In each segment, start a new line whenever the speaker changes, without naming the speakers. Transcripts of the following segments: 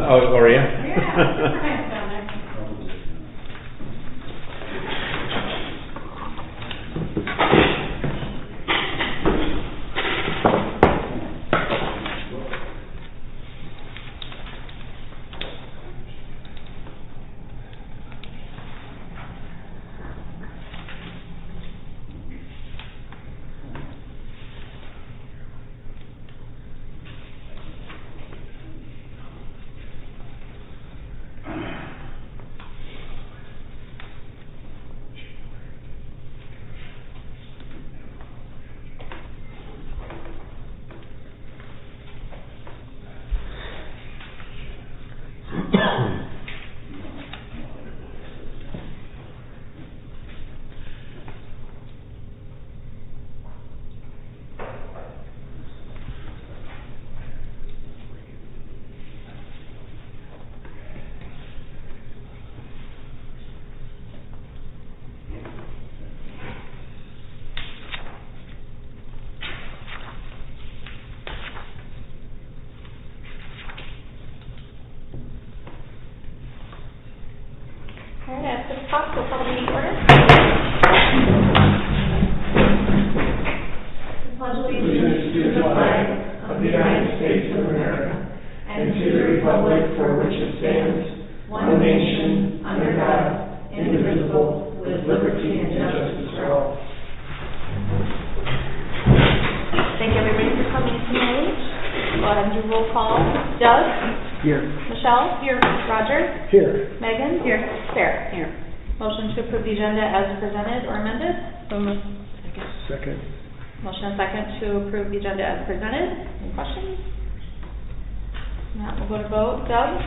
Oh, are you?
Yeah. All right, at this top, we'll call the meeting order. Pledge allegiance to the flag of the United States of America and to the republic for which it stands, one nation, under God, indivisible, with liberty and justice for all. Thank you, everybody, for coming tonight. Go ahead and do roll call. Doug?
Here.
Michelle? Here. Roger?
Here.
Megan? Here. Sarah? Here. Motion to approve the agenda as presented or amended? So moved.
Second.
Motion and second to approve the agenda as presented. Any questions? Now we'll go to vote. Doug?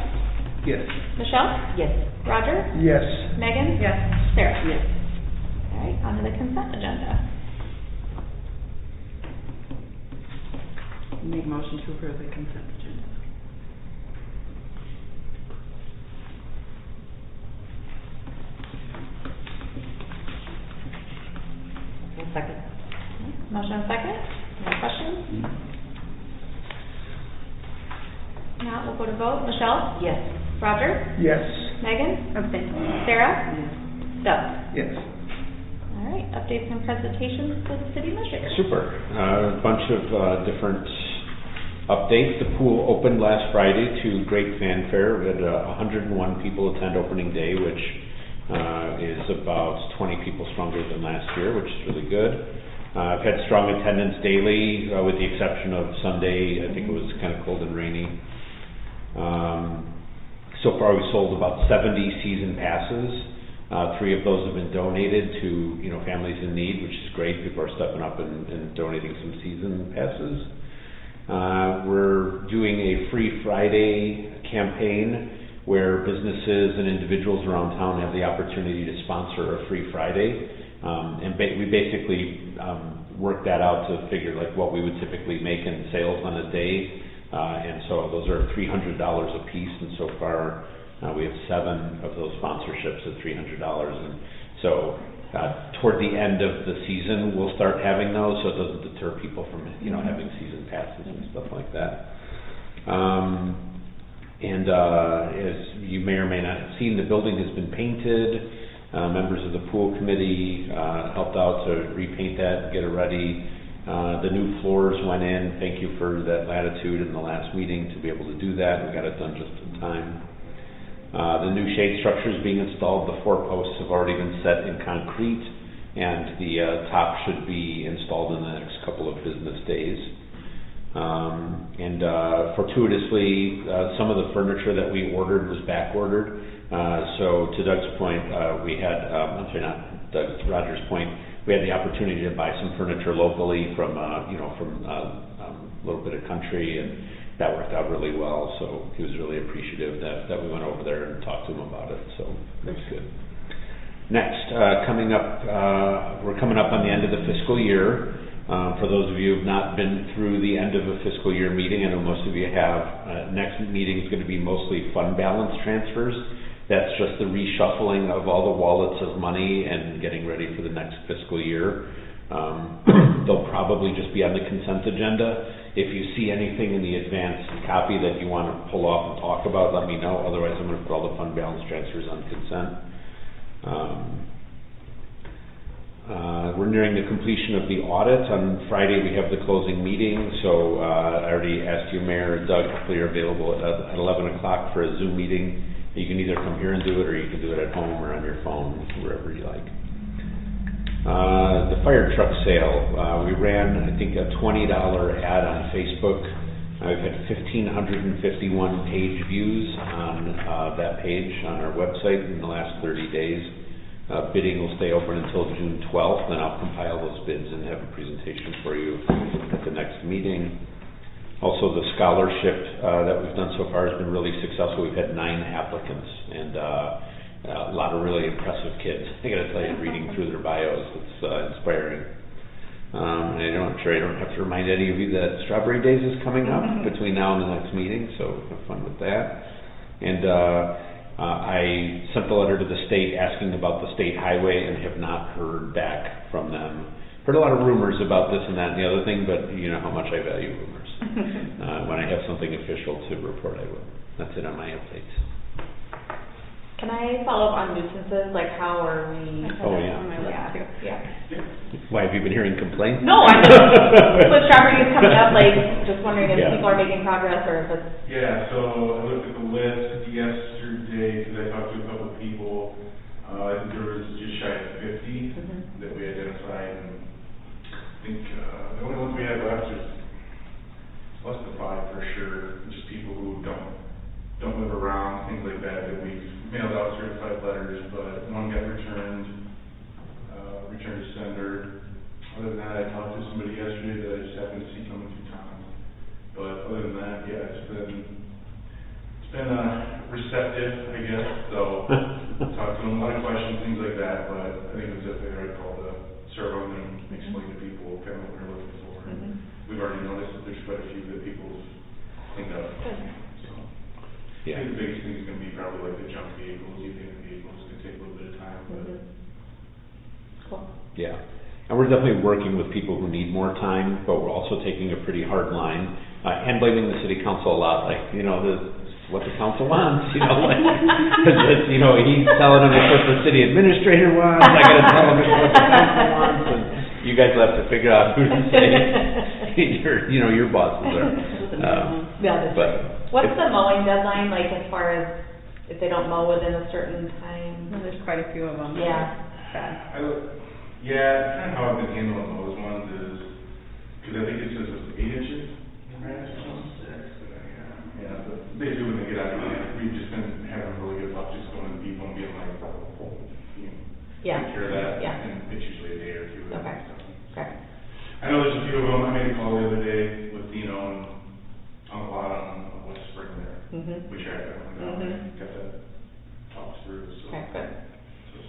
Yes.
Michelle?
Yes.
Roger?
Yes.
Megan? Yes. Sarah?
Yes.
All right, on to the consent agenda.
Make motion to approve the consent agenda. Second.
Motion and second. Any questions? Now we'll go to vote. Michelle?
Yes.
Roger?
Yes.
Megan? Abstain. Sarah?
Yes.
Doug?
Yes.
All right, updates and presentations to the city administrator.
Super. A bunch of different updates. The pool opened last Friday to great fanfare. We had 101 people attend opening day, which is about 20 people stronger than last year, which is really good. I've had strong attendance daily, with the exception of Sunday. I think it was kind of cold and rainy. So far, we sold about 70 season passes. 3 of those have been donated to families in need, which is great. People are stepping up and donating some season passes. We're doing a Free Friday campaign where businesses and individuals around town have the opportunity to sponsor a Free Friday. We basically work that out to figure like what we would typically make in sales on a day. And so those are $300 a piece, and so far we have 7 of those sponsorships at $300. And so toward the end of the season, we'll start having those, so it doesn't deter people from having season passes and stuff like that. As you may or may not have seen, the building has been painted. Members of the pool committee helped out to repaint that and get it ready. The new floors went in. Thank you for that latitude in the last meeting to be able to do that. We got it done just in time. The new shade structure is being installed. The 4 posts have already been set in concrete, and the top should be installed in the next couple of business days. Fortuitously, some of the furniture that we ordered was back ordered. So to Doug's point, we had, not Doug, Roger's point, we had the opportunity to buy some furniture locally from a little bit of country, and that worked out really well. So he was really appreciative that we went over there and talked to him about it. So that's good. Next, coming up, we're coming up on the end of the fiscal year. For those of you who have not been through the end of a fiscal year meeting, I know most of you have, next meeting is going to be mostly fund balance transfers. That's just the reshuffling of all the wallets of money and getting ready for the next fiscal year. They'll probably just be on the consent agenda. If you see anything in the advanced copy that you want to pull off and talk about, let me know. Otherwise, I'm going to put all the fund balance transfers on consent. We're nearing the completion of the audit. On Friday, we have the closing meeting. So I already asked you, Mayor, Doug, hopefully you're available at 11 o'clock for a Zoom meeting. You can either come here and do it, or you can do it at home or on your phone, wherever you like. The fire truck sale, we ran, I think, a $20 ad on Facebook. We've had 1,551 page views on that page on our website in the last 30 days. Bidding will stay open until June 12th, then I'll compile those bids and have a presentation for you at the next meeting. Also, the scholarship that we've done so far has been really successful. We've had 9 applicants, and a lot of really impressive kids. I got to tell you, reading through their bios, it's inspiring. And I'm sure I don't have to remind any of you that Strawberry Days is coming up between now and the next meeting, so have fun with that. And I sent the letter to the state asking about the state highway and have not heard back from them. Heard a lot of rumors about this and that and the other thing, but you know how much I value rumors. When I have something official to report, I will. That's it on my updates.
Can I follow up on nuisances? Like, how are we?
Oh, yeah.
Yeah.
Why, have you been hearing complaints?
No, I'm just, with Strawberry Days coming up, like, just wondering if people are making progress or if it's...
Yeah, so I looked at the list yesterday because I talked to a couple of people. I think there was just shy of 50 that we identified, and I think the only ones we had left is less than 5 for sure. Just people who don't live around, things like that we've mailed out certified letters, but one got returned to sender. Other than that, I talked to somebody yesterday that I just happened to see coming through town. But other than that, yeah, it's been receptive, I guess. So talked to them, a lot of questions, things like that. But I think it was definitely the right call to serve on them and explain to people kind of what we're looking for. And we've already noticed that there's quite a few that people's cleaned up. So I think the biggest thing is going to be probably like the junk vehicles, using vehicles. It's going to take a little bit of time, but.
Cool.
Yeah, and we're definitely working with people who need more time, but we're also taking a pretty hard line and blaming the city council a lot, like, you know, what the council wants, you know, like, because, you know, he's telling them it's what the city administrator wants, I got to tell him it's what the council wants, and you guys will have to figure out who to say your bosses are.
Yeah,
but
what's the mowing deadline, like, as far as if they don't mow within a certain time?
Well, there's quite a few of them.
Yeah.
Yeah, kind of how I've been handling those ones is, because I think it says it's 8 inches, right? Yeah, but they do when they get out of hand. We've just been having really good luck just going to people and being like, take care of that. Yeah. And it's usually a day or two.
Okay. Okay.
I know there's a few of them. I made a call the other day with Dino and on a lot on West Spring there. We tracked that one down. Got that talked through. So.
Okay, good.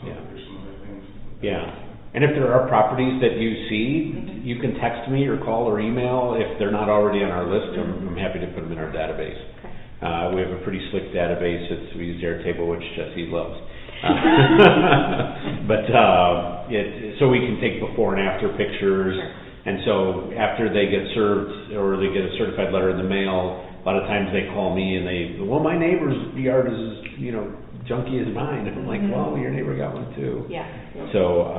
There's some other things.
Yeah, and if there are properties that you see, you can text me or call or email. If they're not already on our list, I'm happy to put them in our database. Okay. We have a pretty slick database. We use Airtable, which Jesse loves. But so we can take before and after pictures. Sure. And so after they get served or they get a certified letter in the mail, a lot of times they call me and my neighbor's yard is, junky as mine. And I'm like, well, your neighbor got one too. Yeah. So,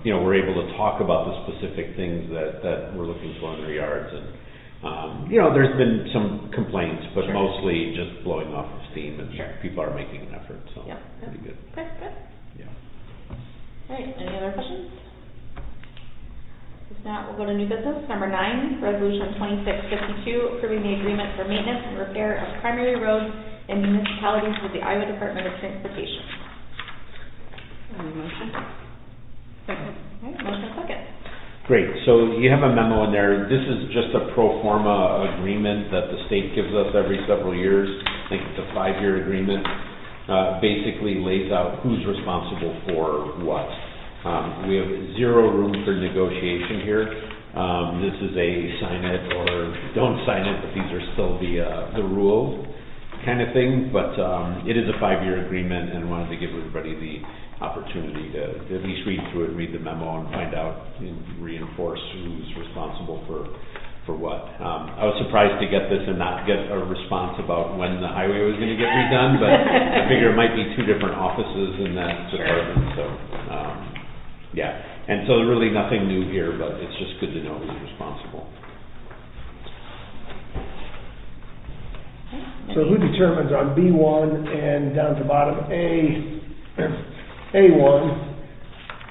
we're able to talk about the specific things that we're looking for in their yards. And, there's been some complaints, but mostly just blowing off of steam, and people are making an effort. So, pretty good.
Okay, good.
Yeah.
All right, any other questions? If not, we'll go to new business. Number 9, Resolution 2652, approving the agreement for maintenance and repair of primary roads and municipalities with the Iowa Department of Transportation.
Motion.
Second. All right, motion second.
Great. So you have a memo in there. This is just a pro forma agreement that the state gives us every several years. I think it's a 5-year agreement. Basically lays out who's responsible for what. We have 0 room for negotiation here. This is a sign it or don't sign it, but these are still the rules. kind of thing, but it is a 5-year agreement, and wanted to give everybody the opportunity to at least read through it, read the memo, and find out and reinforce who's responsible for what. I was surprised to get this and not get a response about when the highway was going to get redone, but I figure it might be 2 different offices in that department, so yeah. And so really nothing new here, but it's just good to know who's responsible.
So who determines on B1 and down to bottom A1,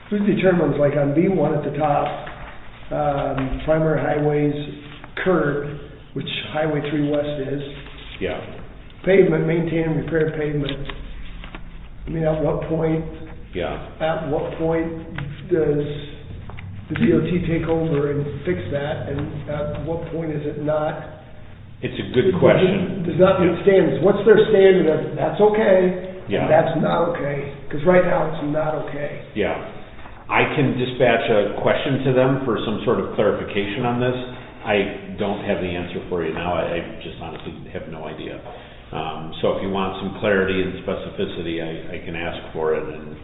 who determines, like on B1 at the top, primary highways curb, which Highway 3 West is,
Yeah.
pavement, maintain and repair pavement. I mean, at what point does the DOT take over and fix that, and at what point is it not?
It's a good question.
Does not meet standards. What's their standard of that's okay,
Yeah.
and that's not okay? Because right now it's not okay.
Yeah. I can dispatch a question to them for some sort of clarification on this. I don't have the answer for you now. I just honestly have no idea. So if you want some clarity and specificity, I can ask for it and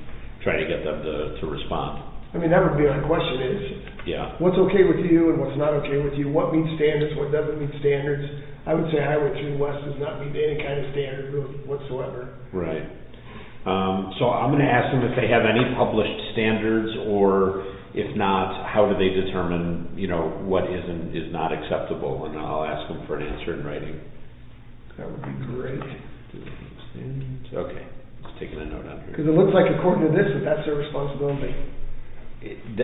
try to get them to respond.
I mean, that would be my question is,
Yeah.
what's okay with you and what's not okay with you? What meets standards, what doesn't meet standards? I would say Highway 3 West does not meet any kind of standard really whatsoever.
Right. So I'm going to ask them if they have any published standards, or if not, how do they determine, what is not acceptable? And I'll ask them for an answer in writing.
That would be great.
Okay, just taking a note on here.
Because it looks like according to this, that's their responsibility.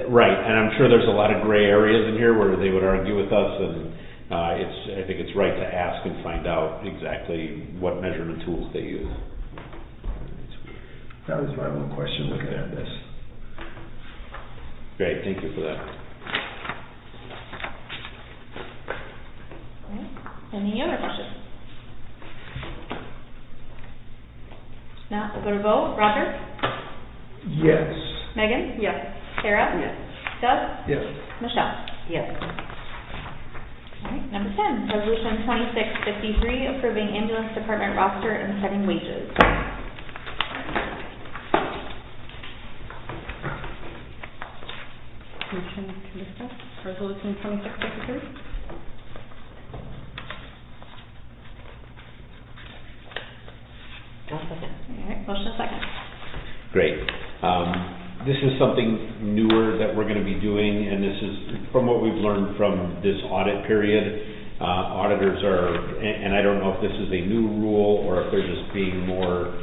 Right, and I'm sure there's a lot of gray areas in here where they would argue with us, and I think it's right to ask and find out exactly what measurement tools they use.
That was my one question looking at this.
Great, thank you for that.
Any other questions? Now, we'll go to vote. Roger?
Yes.
Megan?
Yes.
Sarah?
Yes.
Doug?
Yes.
Michelle?
Yes.
All right, number 10, resolution 2653, approving ambulance department roster and setting wages.
Motion to discuss resolution 2653.
All right, motion and second.
Great. This is something newer that we're going to be doing, and this is from what we've learned from this audit period. Auditors are, and I don't know if this is a new rule or if they're just being more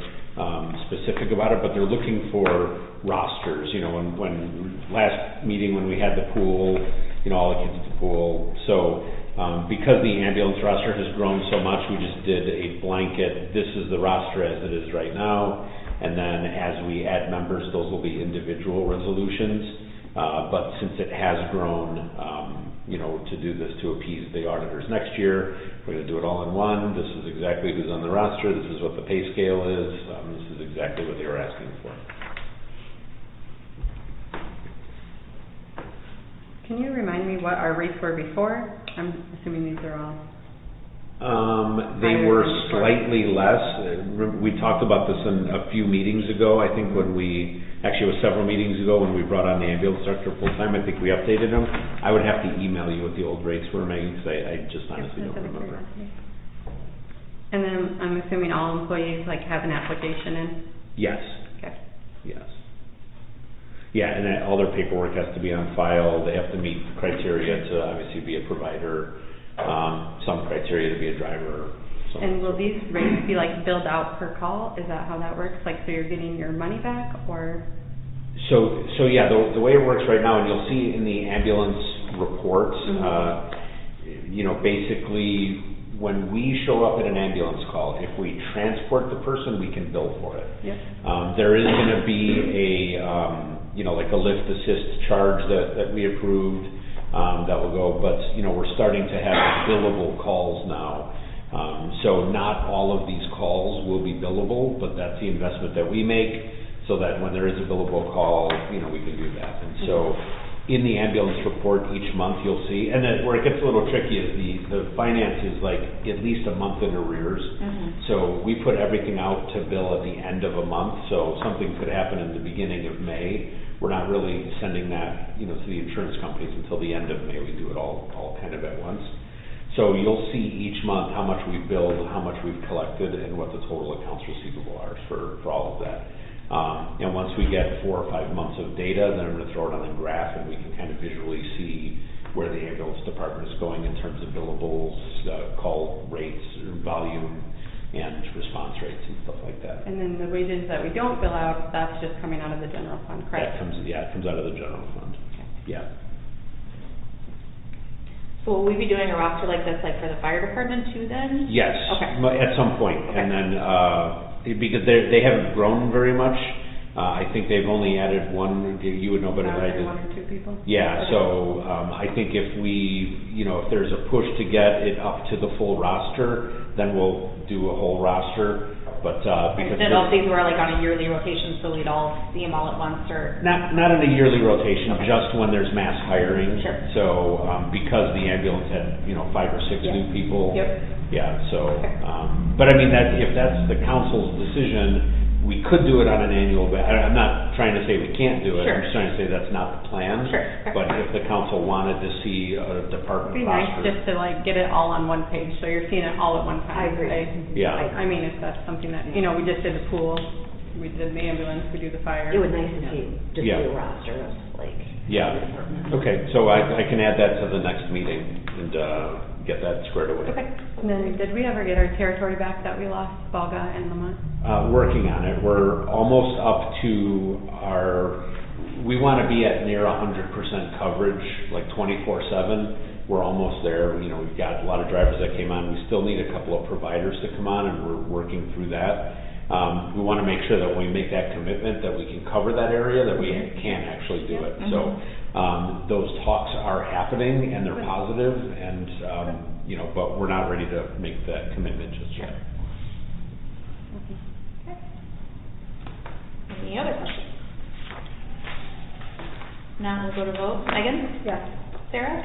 specific about it, but they're looking for rosters. When last meeting when we had the pool, all the kids at the pool. So because the ambulance roster has grown so much, we just did a blanket, this is the roster as it is right now. And then as we add members, those will be individual resolutions. But since it has grown, to do this to appease the auditors next year, we're going to do it all in one. This is exactly who's on the roster. This is what the pay scale is. This is exactly what they were asking for.
Can you remind me what our rates were before? I'm assuming these are all.
They were slightly less. We talked about this a few meetings ago. I think it was several meetings ago when we brought on the ambulance director full time. I think we updated them. I would have to email you what the old rates were, Megan, because I just honestly don't remember.
And then I'm assuming all employees have an application in?
Yes.
Okay.
Yes. Yeah, and then all their paperwork has to be on file. They have to meet criteria to obviously be a provider. Some criteria to be a driver.
And will these rates be billed out per call? Is that how that works? So you're getting your money back, or?
So yeah, the way it works right now, and you'll see in the ambulance reports, basically when we show up at an ambulance call, if we transport the person, we can bill for it.
Yes.
There is going to be a lift assist charge that we approved. That will go, but we're starting to have billable calls now. So not all of these calls will be billable, but that's the investment that we make, so that when there is a billable call, we can do that. And so in the ambulance report each month, you'll see, and then where it gets a little tricky is the finance is like at least a month in arrears. So we put everything out to bill at the end of a month, so something could happen in the beginning of May. We're not really sending that, to the insurance companies until the end of May. We do it all kind of at once. So you'll see each month how much we've billed, how much we've collected, and what the total accounts receivable are for all of that. And once we get 4 or 5 months of data, then I'm going to throw it on a graph, and we can kind of visually see where the ambulance department is going in terms of billables, call rates, volume, and response rates and stuff like that.
And then the wages that we don't bill out, that's just coming out of the general fund, correct?
It comes out of the general fund.
Okay.
Yeah.
So will we be doing a roster like this, like for the fire department too then?
Yes.
Okay.
At some point.
Okay.
And then, because they haven't grown very much, I think they've only added one, you would know better than I do.
1 or 2 people?
Yeah,
Okay.
so, I think if if there's a push to get it up to the full roster, then we'll do a whole roster, but, because.
Instead of these were like on a yearly rotation, so we'd all see them all at once, or?
Not in a yearly rotation,
Okay.
just when there's mass hiring.
Sure.
So, because the ambulance had, 5 or 6
Yeah.
new people.
Yep.
Yeah, so,
Okay.
but I mean, if that's the council's decision, we could do it on an annual I'm not trying to say we can't do it.
Sure.
I'm just trying to say that's not the plan.
Sure. Okay.
But if the council wanted to see a department
It'd be
roster.
nice just to like get it all on one page, so you're seeing it all at one time.
I agree.
Yeah.
I mean, if that's something that, we just did the pool, we did the ambulance, we do the fire.
It would nice to see, just
Yeah.
see a roster of, like.
Yeah,
the departments.
okay, so I can add that to the next meeting and, get that squared away.
Okay.
And then, did we ever get our territory back that we lost, Balga and Lamont?
Working on it. We're almost up to we want to be at near 100% coverage, like 24/7. We're almost there. We've got a lot of drivers that came on. We still need a couple of providers to come on, and we're working through that. We want to make sure that when we make that commitment, that we can cover that area, that we can actually do it. So, those talks are happening, and they're positive, and, but we're not ready to make that commitment just yet.
Any other questions? Now we'll go to vote. Megan?
Yes.
Sarah?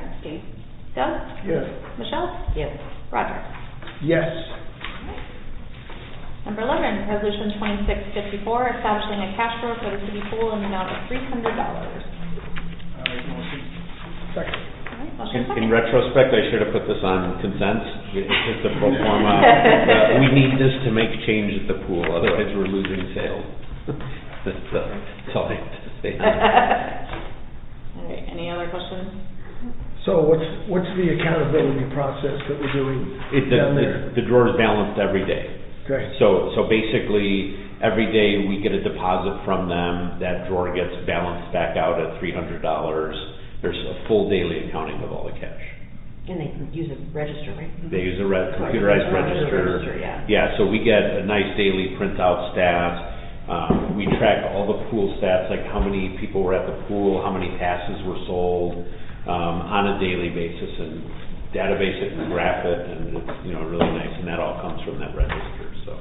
Doug?
Yes.
Michelle?
Yes.
Roger?
Yes.
Number 11, Resolution 2654, establishing a cash flow for the city pool in the amount of $300.
Second.
All right, motion
In
second.
retrospect, I should have put this on consent. It's just a pro forma. We need this to make change at the pool, otherwise we're losing sales. That's all I have to say.
All right, any other questions?
So what's the accountability process that we're doing down there?
The drawer is balanced every day.
Okay.
So basically, every day we get a deposit from them, that drawer gets balanced back out at $300. There's a full daily accounting of all the cash.
And they use a register, right?
They use a computerized register.
Yeah.
Yeah, so we get a nice daily printout stats. We track all the pool stats, like how many people were at the pool, how many passes were sold, on a daily basis, and database it and graph it, and it's, really nice, and that all comes from that register, so,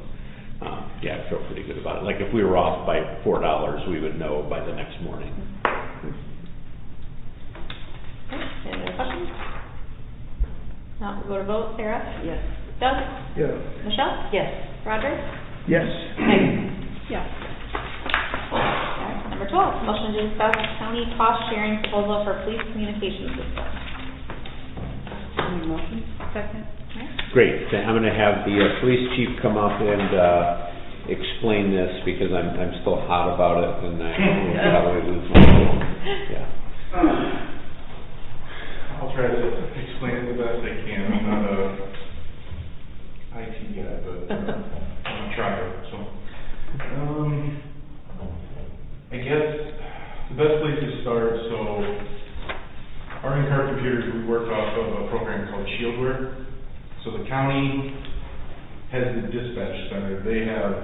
I feel pretty good about it. Like, if we were off by $4, we would know by the next morning.
Any other questions? Now we'll go to vote. Sarah?
Yes.
Doug?
Yeah.
Michelle?
Yes.
Roger?
Yes.
Megan?
Yes.
Alright, number 12, motion to discuss county cost sharing proposal for police communication system.
Any motion? Second.
Great, I'm gonna have the police chief come up and, explain this, because I'm still hot about it, and I will probably lose my cool. Yeah.
I'll try to explain it the best I can. I'm not a IT guy, but I'm a tryer, so. I guess the best place to start, so our in-car computers, we work off of a program called Shieldware. So the county has the dispatch center. They have,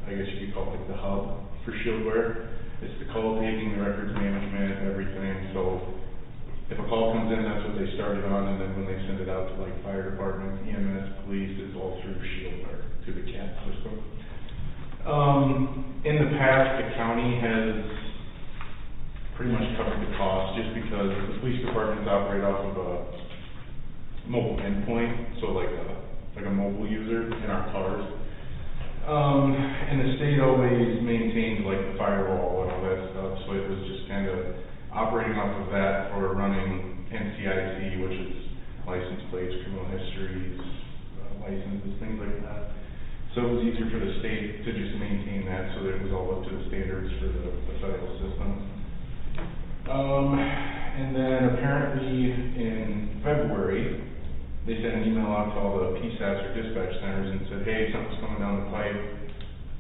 I guess you could call it like the hub for Shieldware. It's the call taking, the records management, everything. So if a call comes in, that's what they started on, and then when they send it out to like fire department, EMS, police, it's all through Shieldware, through the CAT system. In the past, the county has pretty much covered the cost, just because the police departments operate off of a mobile endpoint, so like a mobile user in our cars. And the state always maintained like the firewall and all that stuff, so it was just kind of operating off of that for running NCIC, which is license plates, criminal histories, licenses, things like that. So it was easier for the state to just maintain that, so that it was all up to the standards for the federal system. And then apparently in February, they sent an email out to all the PSATs or dispatch centers and said, hey, something's coming down the pipe,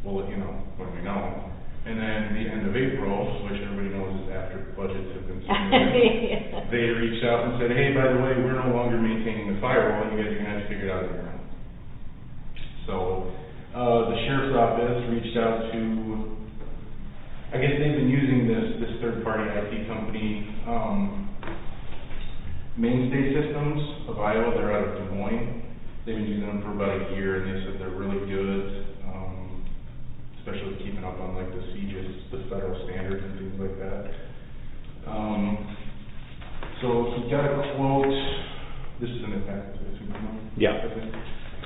we'll let you know when we know. And then the end of April, which everybody knows is after budgets have been submitted, they reached out and said, hey, by the way, we're no longer maintaining the firewall, you guys are gonna have to figure it out on your own. So, the sheriff's office reached out to, I guess they've been using this third-party IT company, Mainstay Systems of Iowa. They're out of Des Moines. They've been using them for about a year, and they said they're really good, especially keeping up on like the CGIS, the federal standards and things like that. So he got a quote. This is in the packet.
Yeah.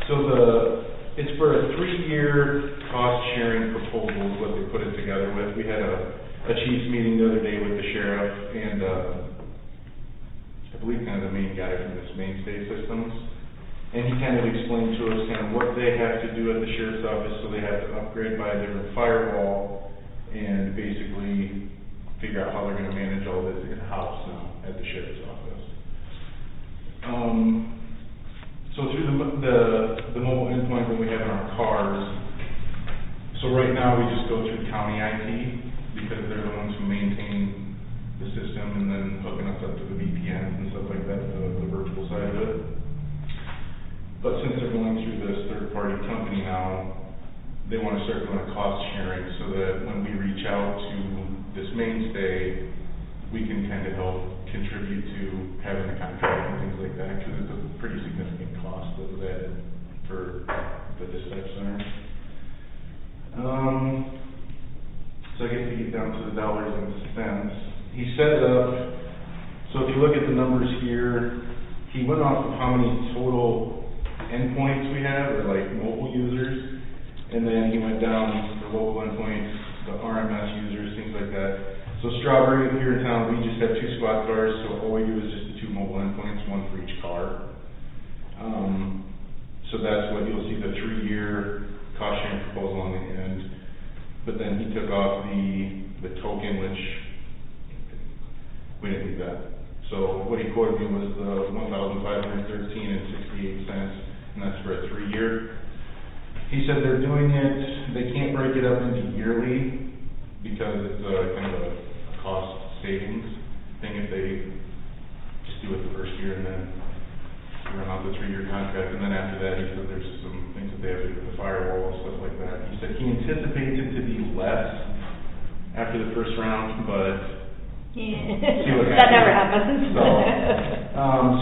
So it's for a 3-year cost-sharing proposal is what they put it together with. We had a chief's meeting the other day with the sheriff and I believe kind of the main guy from this Mainstay Systems. And he kind of explained to us kind of what they have to do at the sheriff's office, so they have to upgrade by a different firewall and basically figure out how they're going to manage all this in-house now at the sheriff's office. So through the mobile endpoint that we have in our cars, so right now we just go through county IT because they're the ones who maintain the system and then hooking us up to the VPNs and stuff like that, the virtual side of it. But since they're going through this third-party company now, they want to start doing a cost sharing so that when we reach out to this Mainstay, we can kind of help contribute to having a contract and things like that, because it's a pretty significant cost that was added for the dispatch center. So I guess to get down to the dollars and cents, he set it up, so if you look at the numbers here, he went off of how many total endpoints we have, or like mobile users, and then he went down for local endpoints, the RMS users, things like that. So Strawberry here in town, we just have 2 squad cars, so all we do is just the 2 mobile endpoints, 1 for each car. So that's what you'll see, the 3-year cost sharing proposal on the end. But then he took off the token, which we didn't need that. So what he quoted me was the $1,513.68, and that's for a 3-year. He said they're doing it, they can't break it up into yearly because it's kind of a cost savings thing if they just do it the first year and then run out the 3-year contract. And then after that, he said there's some things that they have to do with the firewall and stuff like that. He said he anticipates it to be less after the first round, but see what happens.
That never happens.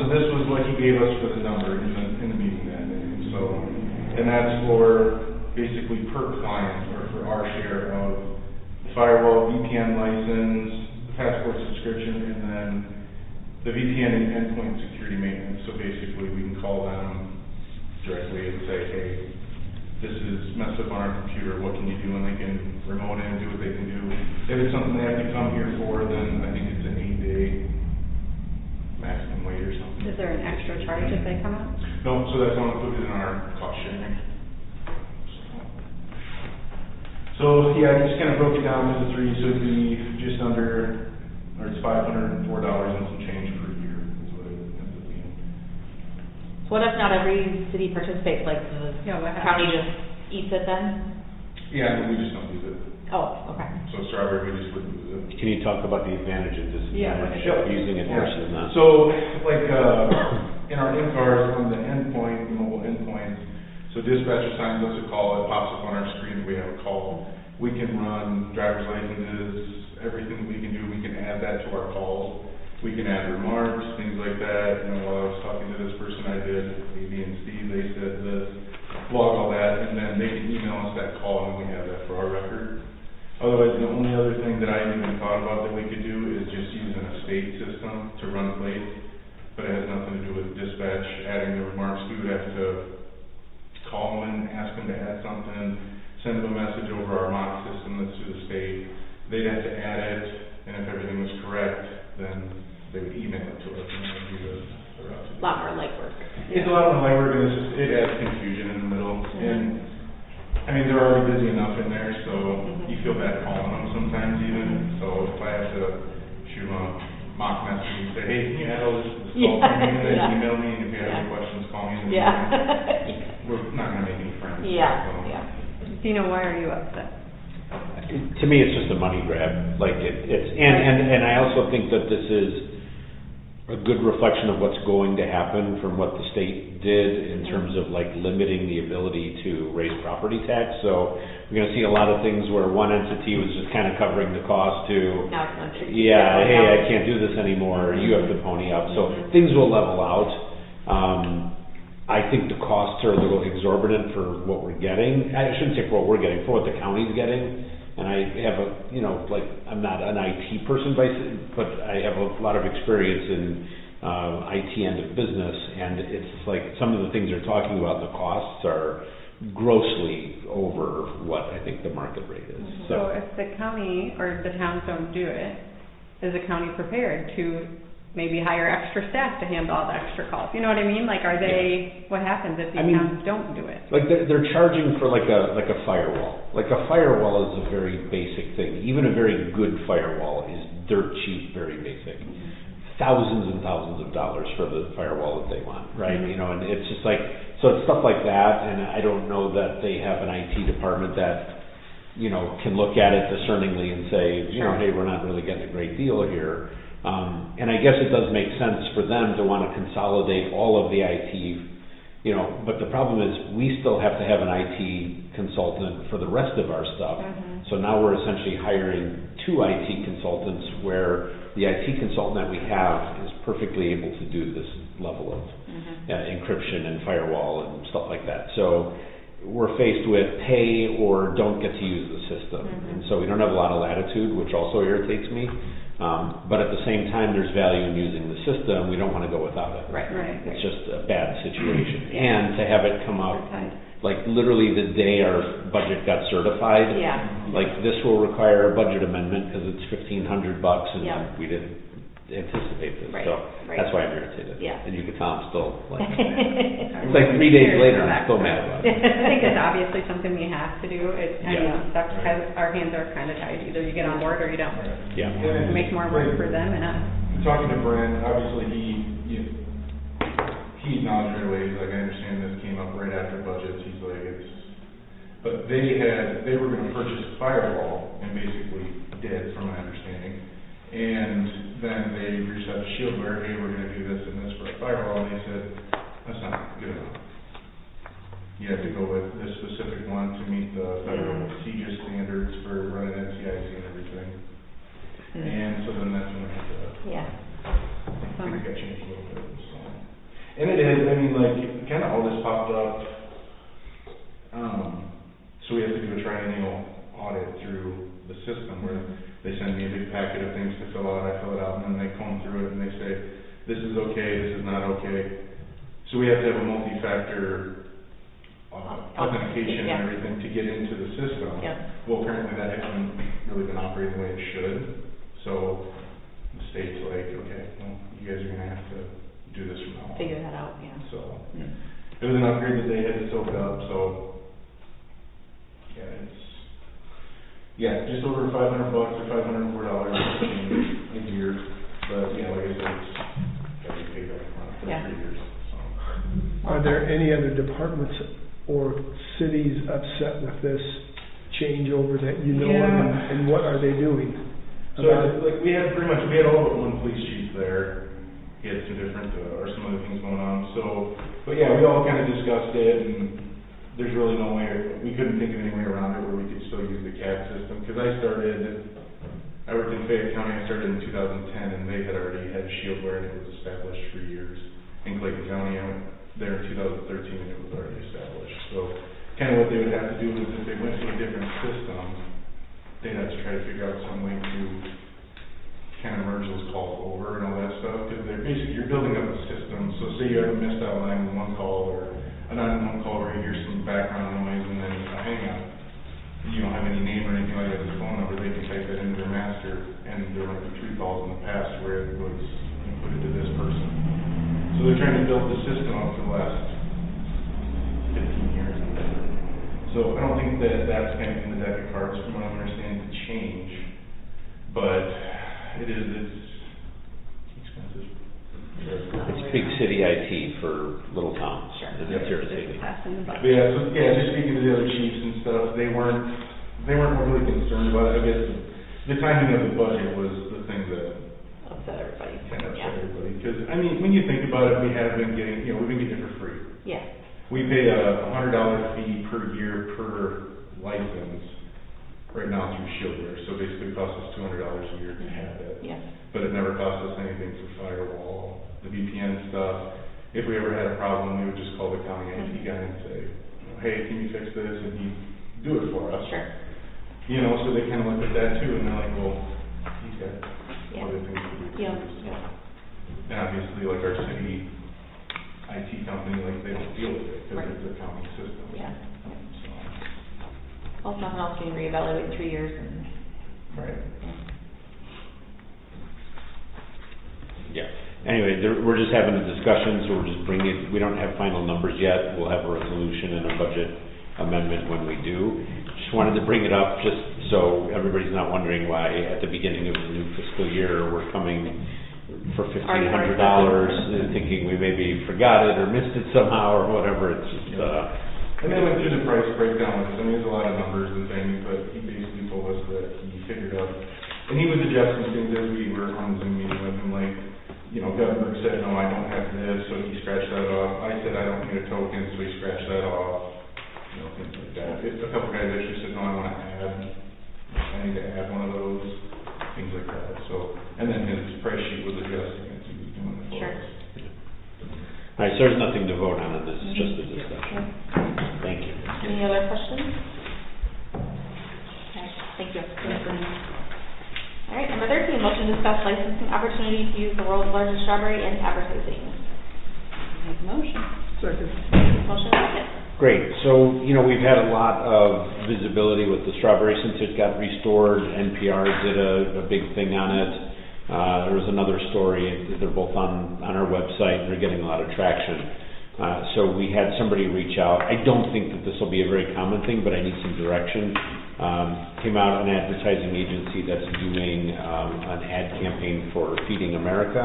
So this was what he gave us for the number in the meeting that day. So, and that's for basically per client, or for our share of the firewall, VPN license, the passport subscription, and then the VPN and endpoint security maintenance. So basically we can call them directly and say, hey, this is messed up on our computer, what can you do? And they can remote in, do what they can do. If it's something they have to come here for, then I think it's an 8-day maximum wait or something.
Is there an extra charge if they come out?
No, so that's all included in our cost sharing. So yeah, I just kind of broke it down into 3, so it'd be just under, or it's $504 and some change per year is what it ends up being.
What if not every city participates, like the
what
county
happens?
just eats it then?
Yeah, we just don't use it.
Oh, okay.
So Strawberry, we just wouldn't use it.
Can you talk about the advantage and disadvantage of using it versus not?
So, like, in our in-cars, on the endpoint, the mobile endpoint, so dispatcher signs us a call, it pops up on our screen, we have a call. We can run driver's licenses, everything we can do, we can add that to our calls. We can add remarks, things like that. You know, while I was talking to this person, I did A, B, and C, they said this, log all that, and then they can email us that call, and we have that for our record. Otherwise, the only other thing that I even thought about that we could do is state system to run plates, but it has nothing to do with dispatch adding the remarks. We would have to call them and ask them to add something, send them a message over our mock system that's through the state. They'd have to add it, and if everything was correct, then they would email it to us, and then we'd do the route.
A lot more legwork.
It's a lot more legwork, and it adds confusion in the middle. And I mean, they're already busy enough in there, so you feel bad calling them sometimes even. So if I have to shoot them a mock message and say, hey, can you add all this to the call for me, and then email me, and if you have any questions, call me. And we're not gonna make any friends.
Dina, why are you upset?
To me, it's just a money grab, like and I also think that this is a good reflection of what's going to happen from what the state did in terms of like limiting the ability to raise property tax. So we're gonna see a lot of things where one entity was just kind of covering the cost to, hey, I can't do this anymore, you have to pony up. So things will level out. I think the costs are a little exorbitant for what we're getting. I shouldn't say for what we're getting, for what the county's getting. And I have I'm not an IT person, but I have a lot of experience in IT end of business, and it's like some of the things they're talking about, the costs are grossly over what I think the market rate is.
So if the county or the towns don't do it, is the county prepared to maybe hire extra staff to handle all the extra calls? You know what I mean? Like, what happens if these towns don't do it?
Like, they're charging for like a firewall. Like, a firewall is a very basic thing. Even a very good firewall is dirt cheap, very basic. Thousands and thousands of dollars for the firewall that they want, right? You know, and it's just like, so it's stuff like that, and I don't know that they have an IT department that, can look at it discerningly and say, hey, we're not really getting a great deal here. And I guess it does make sense for them to want to consolidate all of the IT, but the problem is we still have to have an IT consultant for the rest of our stuff. So now we're essentially hiring 2 IT consultants where the IT consultant that we have is perfectly able to do this level of encryption and firewall and stuff like that. So we're faced with pay or don't get to use the system. And so we don't have a lot of latitude, which also irritates me. But at the same time, there's value in using the system. We don't want to go without it.
Right.
It's just a bad situation. And to have it come up, like literally the day our budget got certified, like this will require a budget amendment because it's $1,500 and we didn't anticipate this. So that's why I'm irritated. And you can tell I'm still like, it's like 3 days later and I'm still mad about it.
I think it's obviously something we have to do. Our hands are kind of tied. Either you get on board or you don't. It makes more work for them and us.
Talking to Brent, obviously he acknowledged right away, he's like, I understand this came up right after budgets, he's like, but they were gonna purchase a firewall and basically did, from my understanding. And then they reached out to Shieldware, hey, we're gonna do this and this for a firewall, and they said, that's not good enough. You have to go with this specific one to meet the federal CJIS standards for running NCIC and everything. And so then that's when I had to, things got changed a little bit, so. And it is, I mean, like, kind of all this popped up, so we have to do a triennial audit through the system where they send me a big packet of things to fill out, I fill it out, and then they comb through it and they say, this is okay, this is not okay. So we have to have a multi-factor authentication and everything to get into the system. Well, apparently that hasn't really been operating the way it should. So the state's like, okay, well, you guys are gonna have to do this from now on.
Figure that out,
So it was an upgrade that they had to soak up, so just over $500 or $504 a year. But like I said, it's got to be paid up front for 3 years. So.
Are there any other departments or cities upset with this changeover that you know of, and what are they doing?
So we had all but one police chief there. He had some different or some other things going on. So, but we all kind of discussed it, and there's really no way, we couldn't think of any way around it where we could still use the CAD system. Because I worked in Fayette County, I started in 2010, and they had already had Shieldware, and it was established for years. In Clayton County, I went there in 2013, and it was already established. So kind of what they would have to do is if they went to a different system, they'd have to try to figure out some way to kind of merge those calls over. building up a system, so say you have a missed out line in one call, or a 911 call where you hear some background noise and then a hang up. You don't have any name or anything like that, the phone number, they can type that into their master, and there might be 3 calls in the past where it was included to this person. So they're trying to build the system up for the last 15 years or whatever. So I don't think that that's kind of in the deck of cards from what I understand to change, but it's expensive.
It's big city IT for little towns.
Sure.
That's irritating.
Passing the buck.
But yeah, so just speaking to the other chiefs and stuff, they weren't really concerned about it. I guess the timing of the budget was the thing that
Upset everybody.
kind of upset
Yeah.
everybody. Because, I mean, when you think about it, we have been getting, we've been getting it for free.
Yeah.
We pay a $100 fee per year per license right now through Shieldware. So basically it costs us $200 a year to have it.
Yeah.
But it never cost us anything for firewall, the VPN stuff. If we ever had a problem, we would just call the county IT guy and say, hey, can you fix this? And he'd do it for us.
Sure.
So they kind of look at that too, and they're like, well, he's got
Yeah.
other things to do.
Yeah.
too.
Yeah.
And obviously, like our city IT company, like they don't deal with it because
Right.
it's a county system.
Yeah.
So,
Well, if nothing else, you can reevaluate in 3 years and,
right.
Yeah. Anyway, we're just having a discussion, so we're just bringing it, we don't have final numbers yet. We'll have a resolution and a budget amendment when we do. Just wanted to bring it up just so everybody's not wondering why at the beginning of the new fiscal year, we're coming for $1,500 and thinking we maybe forgot it or missed it somehow or whatever. It's just,
And they went through the price breakdown with us. I mean, there's a lot of numbers and things, but he basically told us that he figured out, and he was adjusting things as we were on the Zoom meeting with him, like, Governor said, no, I don't have this, so he scratched that off. I said, I don't need a token, so he scratched that off. Things like that. A couple guys actually said, no, I need to add one of those, things like that. So, and then his price sheet was adjusting as he was doing it for
Sure.
us.
all right, so there's nothing to vote on this is just a discussion. Thank you.
any other questions? Okay, thank you. All right, number 13, motion to discuss licensing opportunity to use the world's largest strawberry in advertising. Make a motion.
Second.
Motion second.
Great. So, we've had a lot of visibility with the strawberry since it got restored. NPR did a big thing on it. There was another story. They're both on our website. They're getting a lot of traction. So we had somebody reach out. I don't think that this will be a very common thing, but I need some direction. Came out an advertising agency that's doing an ad campaign for Feeding America.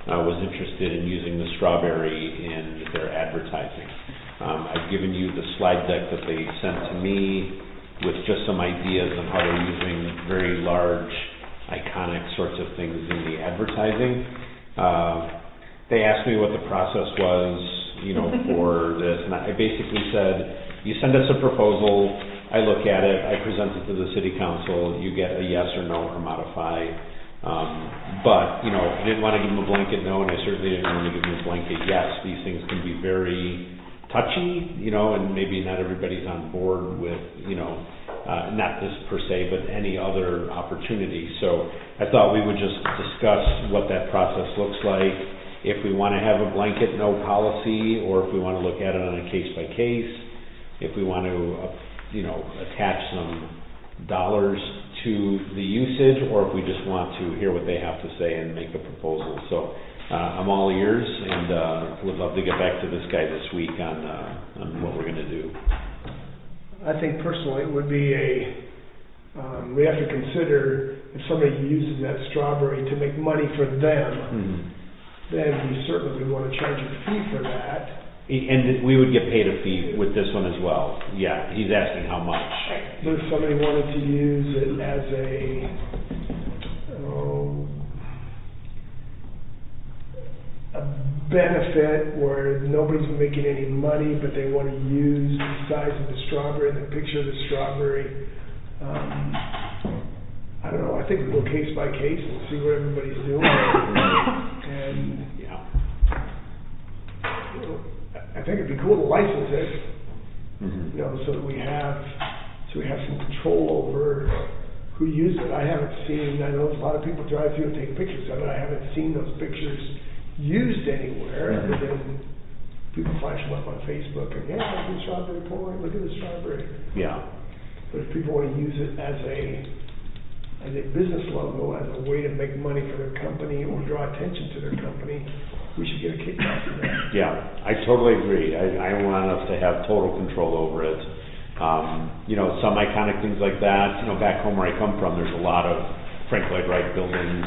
Was interested in using the strawberry in their advertising. I've given you the slide deck that they sent to me with just some ideas on how they're using very large, iconic sorts of things in the advertising. They asked me what the process was, for this, and I basically said, you send us a proposal, I look at it, I present it to the city council, you get a yes or no or modify. But, I didn't want to give them a blanket no, and I certainly didn't want to give them a blanket yes. These things can be very touchy, and maybe not everybody's on board with, not this per se, but any other opportunity. So I thought we would just discuss what that process looks like, if we want to have a blanket no policy, or if we want to look at it on a case by case, if we want to, attach some dollars to the usage, or if we just want to hear what they have to say and make a proposal. So I'm all ears, and would love to get back to this guy this week on what we're going to do.
I think personally it would be we have to consider if somebody uses that strawberry to make money for them, then we certainly would want to charge a fee for that.
And we would get paid a fee with this one as well. Yeah, he's asking how much.
But if somebody wanted to use it as a benefit where nobody's making any money, but they want to use the size of the strawberry and the picture of the strawberry, I don't know, I think we go case by case and see what everybody's doing. And I think it'd be cool to license it, so that we have some control over who uses it. I haven't seen, I know a lot of people drive through and take pictures of it. I haven't seen those pictures used anywhere other than people flash them up on Facebook and, yeah, look at the Strawberry Point, look at the strawberry.
Yeah.
But if people want to use it as a business logo, as a way to make money for their company or draw attention to their company, we should get a kickback from that.
Yeah, I totally agree. I want us to have total control over it. You know, some iconic things like that, you know, back home where I come from, there's a lot of Frank Lloyd Wright buildings,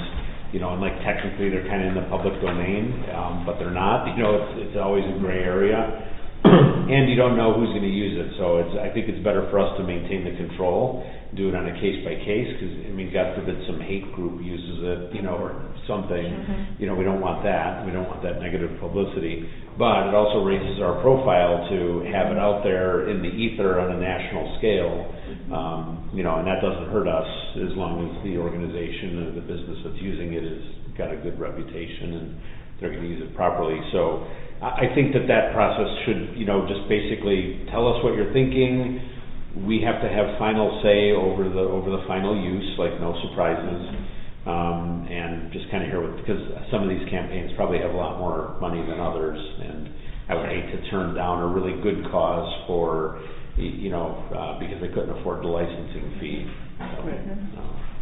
you know, and like technically they're kind of in the public domain, but they're not. You know, it's always a gray area. And you don't know who's going to use it, so I think it's better for us to maintain the control, do it on a case by case, because I mean, God forbid some hate group uses it, you know, or something. You know, we don't want that. We don't want that negative publicity. But it also raises our profile to have it out there in the ether on a national scale, you know, and that doesn't hurt us as long as the organization or the business that's using it has got a good reputation and they're going to use it properly. So I think that process should, you know, just basically tell us what you're thinking. We have to have final say over the final use, like no surprises, and just kind of hear what, because some of these campaigns probably have a lot more money than others, and I would hate to turn down a really good cause for, you know, because they couldn't afford the licensing fee. So,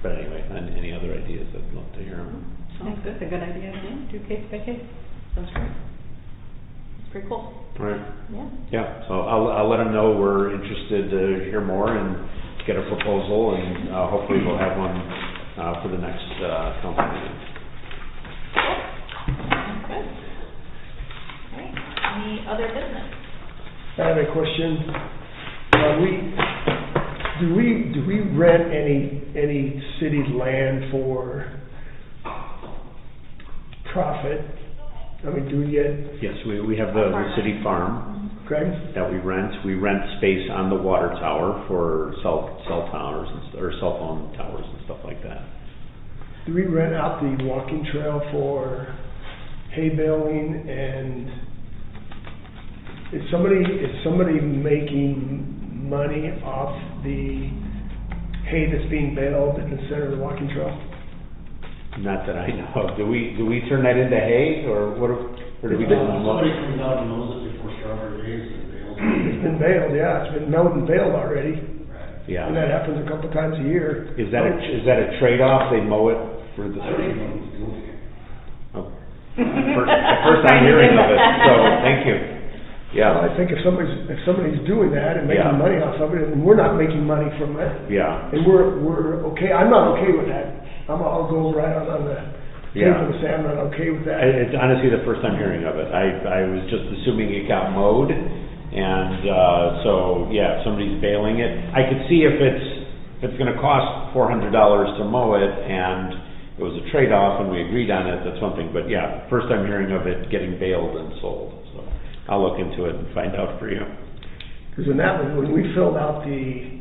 but anyway, any other ideas? I'd love to hear them.
Sounds good. It's a good idea. Do case by case.
Sounds great. Pretty cool.
All right.
Yeah.
Yeah, so I'll let them know we're interested to hear more and get a proposal, and hopefully we'll have one for the next council meeting.
Sounds good. All right. Any other business?
I have a question. Do we rent any city land for profit? I mean, do we get?
Yes, we have the city farm
Okay.
that we rent. We rent space on the water tower for cell towers or cell phone towers and stuff like that.
Do we rent out the walking trail for hay baling, and is somebody making money off the hay that's being baled in the center of the walking trail?
Not that I know of. Do we turn that into hay, or what? Or do we do
Somebody comes out and knows it before strawberry days and bails.
It's been baled, yeah. It's been mowed and baled already,
Yeah.
and that happens a couple times a year.
Is that a trade-off? They mow it for the.
I don't even know who's doing it.
Oh. First I'm hearing of it. So thank you.
Well,
Yeah.
I think if somebody's doing that and
Yeah.
making money off of it, and we're not making money from it,
Yeah.
and we're okay, I'm not okay with that. I'll go right on the
Yeah.
paper and say I'm not okay with that.
It's honestly the first time hearing of it. I was just assuming it got mowed, and so yeah, if somebody's bailing it, I could see if it's going to cost $400 to mow it, and it was a trade-off, and we agreed on it. That's one thing, but yeah, first time hearing of it getting baled and sold. So I'll look into it and find out for you.
Because in that one, when we filled out the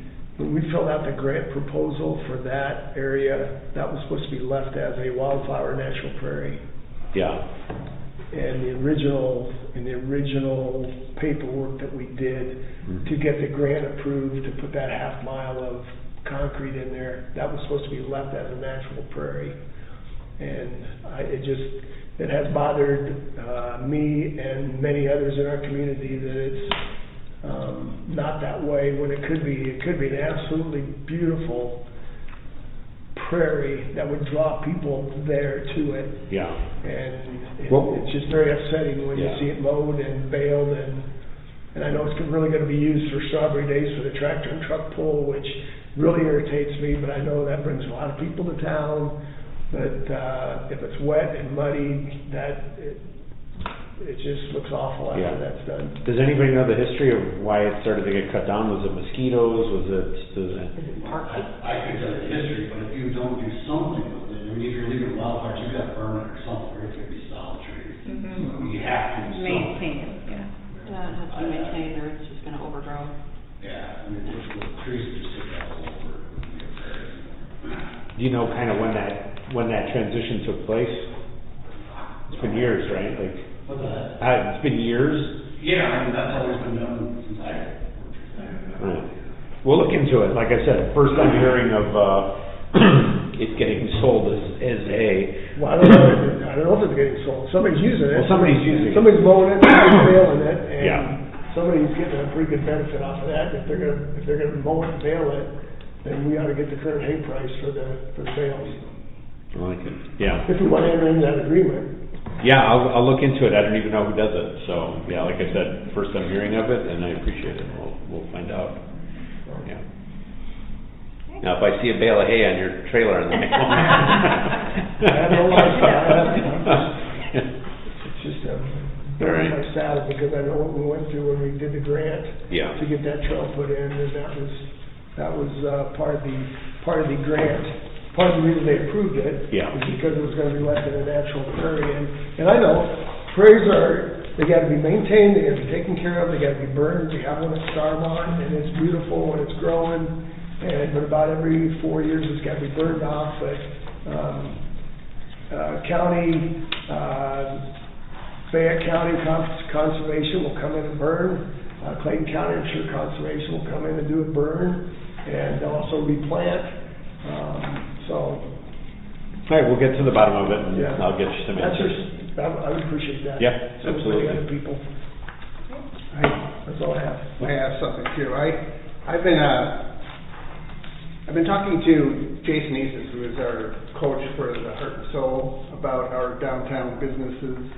grant proposal for that area, that was supposed to be left as a wildflower national prairie.
Yeah.
And the original paperwork that we did to get the grant approved to put that half mile of concrete in there, that was supposed to be left as a natural prairie. And it has bothered me and many others in our community that it's not that way when it could be. It could be an absolutely beautiful prairie that would draw people there to it.
Yeah.
And
Well-
it's just very upsetting when you
Yeah.
see it mowed and baled, and I know it's really going to be used for strawberry days for the tractor and truck pull, which really irritates me, but I know that brings a lot of people to town. But if it's wet and muddy, it just looks awful after
Yeah.
that's done.
Does anybody know the history of why it started to get cut down? Was it mosquitoes? Was it?
I could tell the history, but if you don't do something with it, I mean, if you're leaving wildfires, you gotta burn it or something, or it's gonna be solid trees. So you have to do something.
Maintain it, yeah.
Yeah, it has to be maintained or it's just gonna overgrow.
Yeah, I mean, the trees just sit all over it.
Do you know kind of when that transition took place? It's been years, right? Like.
What's that?
It's been years.
Yeah, I mean, that's always been done since I.
Right. We'll look into it. Like I said, first time hearing of it's getting sold as hay.
Well, I don't know if it's getting sold. Somebody's using it.
Well, somebody's using it.
Somebody's mowing it, somebody's baling it, and
Yeah.
somebody's getting a pretty good benefit off of that. If they're gonna mow it and bale it, then we ought to get the current hay price for the sales.
I like it, yeah.
If we want to enter into that agreement.
Yeah, I'll look into it, I don't even know who does it, so, yeah, like I said, first I'm hearing of it, and I appreciate it, we'll find out, yeah. Now, if I see a bale of hay on your trailer on the next one.
I have no life. It's just
All
very
right.
much sad because I know what we went through when we did the grant
Yeah.
to get that trail put in, and that was part of the grant. Part of the reason they approved it
Yeah.
is because it was going to be less than a natural prairie, and I know prairies they got to be maintained, they got to be taken care of, they got to be burned. We have one at Starmont, and it's beautiful when it's growing, but about every 4 years it's got to be burned off. But Fayette County Conservation will come in and burn. Clayton County, I'm sure Conservation will come in and do a burn, and also replant.
All right, we'll get to the bottom of it, and
Yeah.
I'll get you some answers.
I would appreciate that.
Yeah,
So with
absolutely.
the other people. That's all I have.
I have something too. I've been talking to Jason Easton, who is our coach for the Heart and Soul, about our downtown businesses.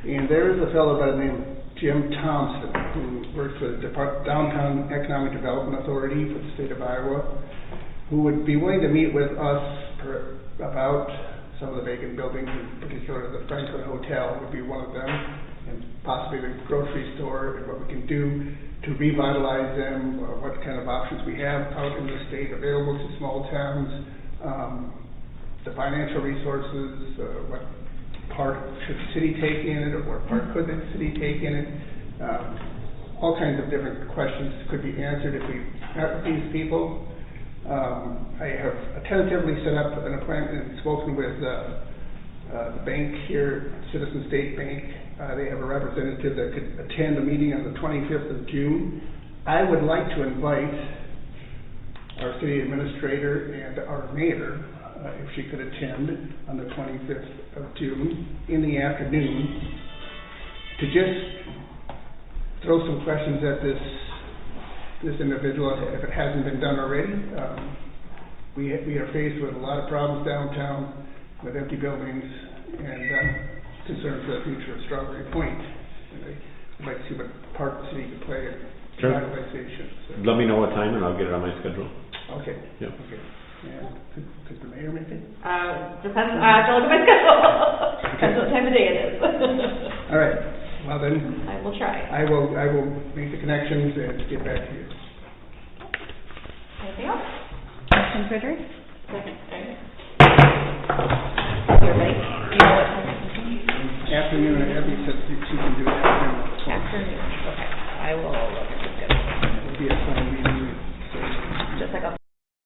And there is a fellow by the name of Jim Thompson, who works for the Downtown Economic Development Authority for the state of Iowa, who would be willing to meet with us about some of the vacant buildings, in particular the Franklin Hotel would be one of them, and possibly the grocery store, and what we can do to revitalize them, what kind of options we have out in the state available to small towns, the financial resources, what part should the city take in it, or what part could the city take in it. All kinds of different questions could be answered if we met with these people. I have tentatively set up an appointment and spoken with the bank here, Citizen State Bank. They have a representative that could attend a meeting on the 25th of June. I would like to invite our city administrator and our mayor, if she could attend on the 25th of June in the afternoon, to just throw some questions at this individual, if it hasn't been done already. We are faced with a lot of problems downtown with empty buildings and concerns for the future of Strawberry Point. And I'd like to see what part the city could play in
Sure.
revitalization. So.
Let me know what time, and I'll get it on my schedule.
Okay.
Yeah.
Okay. And could the mayor make it?
Depends, I have to look at my schedule. Depends what time of day it is.
All right. Well then,
I will try.
I will make the connections and get back to you.
Anything else?
Motion to adjourn?
Second. You're ready? Do you know what time?
Afternoon, Abby said she can do it afternoon.
Afternoon, okay. I will look at the schedule.
It'll be a phone meeting. So
Just like a